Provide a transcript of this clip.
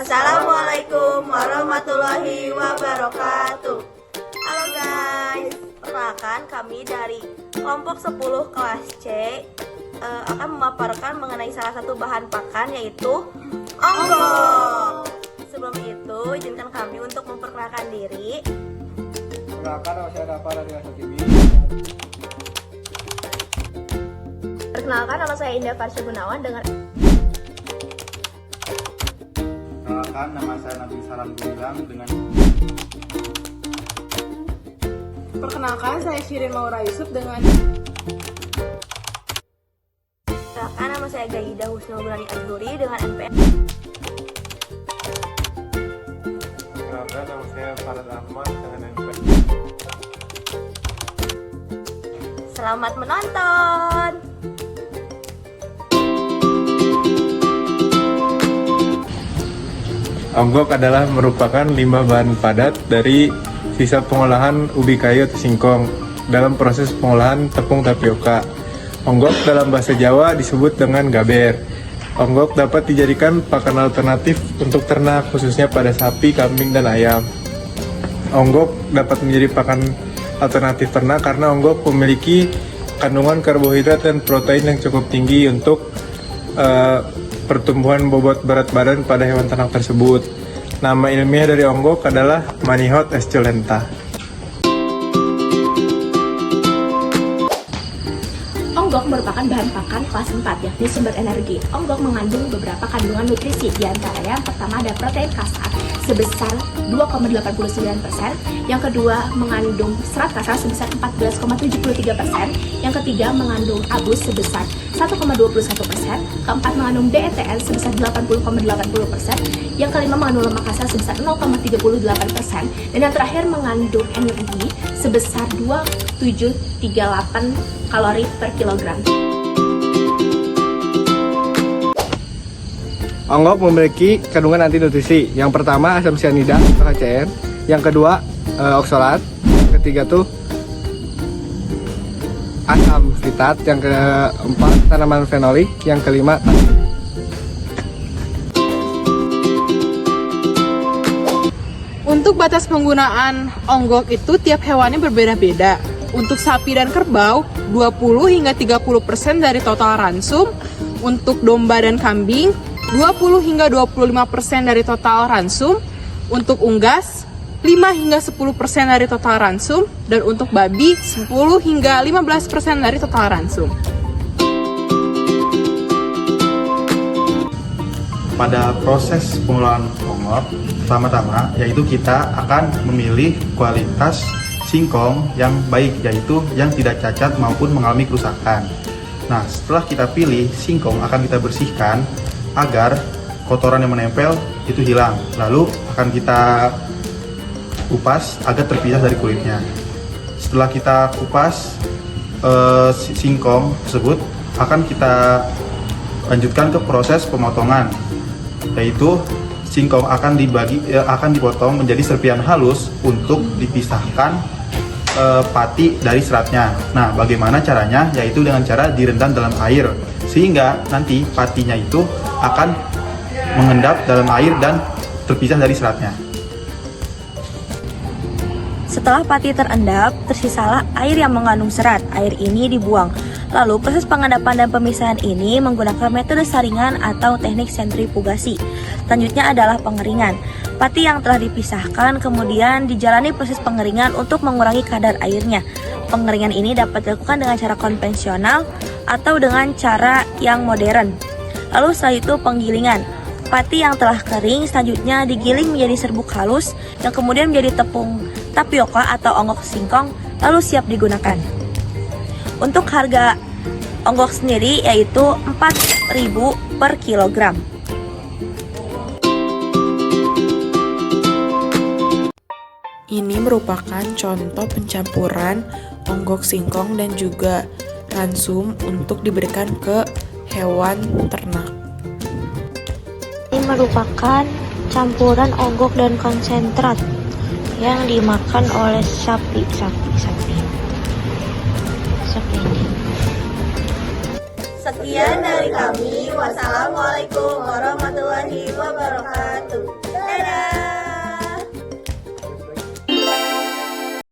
Wassalamualaikum warahmatullahi wabarakatuh. Halo guys, perkenalkan kami dari kelompok 10 kelas C akan memaparkan mengenai salah satu bahan pakan yaitu onggok. Sebelum itu, izinkan kami untuk memperkenalkan diri. Perkenalkan, nama saya Dava dari kelas TV. Perkenalkan, nama saya Indah Farsya Gunawan dengan Perkenalkan, nama saya Nabi Salam Gumilang dengan Perkenalkan, saya Shirin Maura Yusuf dengan Perkenalkan, nama saya Gaidah Husnul Burani Azhuri dengan NPM. Perkenalkan, nama saya Farad Ahmad dengan NPM. Selamat menonton. Onggok adalah merupakan limbah bahan padat dari sisa pengolahan ubi kayu atau singkong dalam proses pengolahan tepung tapioka. Onggok dalam bahasa Jawa disebut dengan gaber. Onggok dapat dijadikan pakan alternatif untuk ternak, khususnya pada sapi, kambing, dan ayam. Onggok dapat menjadi pakan alternatif ternak karena onggok memiliki kandungan karbohidrat dan protein yang cukup tinggi untuk pertumbuhan bobot berat badan pada hewan ternak tersebut. Nama ilmiah dari onggok adalah Manihot esculenta. Onggok merupakan bahan pakan kelas 4, yakni sumber energi. Onggok mengandung beberapa kandungan nutrisi, diantaranya yang pertama ada protein kasar sebesar 2,89%, yang kedua mengandung serat kasar sebesar 14,73%, yang ketiga mengandung abu sebesar 1,21%, keempat mengandung DETL sebesar 80,80%, yang kelima mengandung lemak kasar sebesar 0,38%, dan yang terakhir mengandung energi sebesar 2738 kalori per kilogram. Onggok memiliki kandungan anti nutrisi. Yang pertama asam cyanida atau HCN, yang kedua oksalat, yang ketiga tuh asam fitat, yang keempat tanaman fenolik, yang kelima Untuk batas penggunaan onggok itu tiap hewannya berbeda-beda. Untuk sapi dan kerbau 20 hingga 30% dari total ransum. Untuk domba dan kambing 20 hingga 25% dari total ransum. Untuk unggas 5 hingga 10% dari total ransum, dan untuk babi 10 hingga 15% dari total ransum. Pada proses pengolahan onggok, pertama-tama yaitu kita akan memilih kualitas singkong yang baik, yaitu yang tidak cacat maupun mengalami kerusakan. Nah, setelah kita pilih, singkong akan kita bersihkan agar kotoran yang menempel itu hilang. Lalu akan kita kupas agar terpisah dari kulitnya. Setelah kita kupas singkong tersebut, akan kita lanjutkan ke proses pemotongan, yaitu singkong akan dipotong menjadi serpihan halus untuk dipisahkan pati dari seratnya. Nah, bagaimana caranya? Yaitu dengan cara direndam dalam air, sehingga nanti patinya itu akan mengendap dalam air dan terpisah dari seratnya. Setelah pati terendap, tersisalah air yang mengandung serat. Air ini dibuang. Lalu proses pengendapan dan pemisahan ini menggunakan metode saringan atau teknik sentrifugasi. Selanjutnya adalah pengeringan. Pati yang telah dipisahkan kemudian dijalani proses pengeringan untuk mengurangi kadar airnya. Pengeringan ini dapat dilakukan dengan cara konvensional atau dengan cara yang modern. Lalu setelah itu penggilingan. Pati yang telah kering selanjutnya digiling menjadi serbuk halus yang kemudian menjadi tepung tapioka atau onggok singkong, lalu siap digunakan. Untuk harga onggok sendiri yaitu 4.000 per kilogram. Ini merupakan contoh pencampuran onggok singkong dan juga ransum untuk diberikan ke hewan ternak. Ini merupakan campuran onggok dan konsentrat yang dimakan oleh sapi. Sekian dari kami. Wassalamualaikum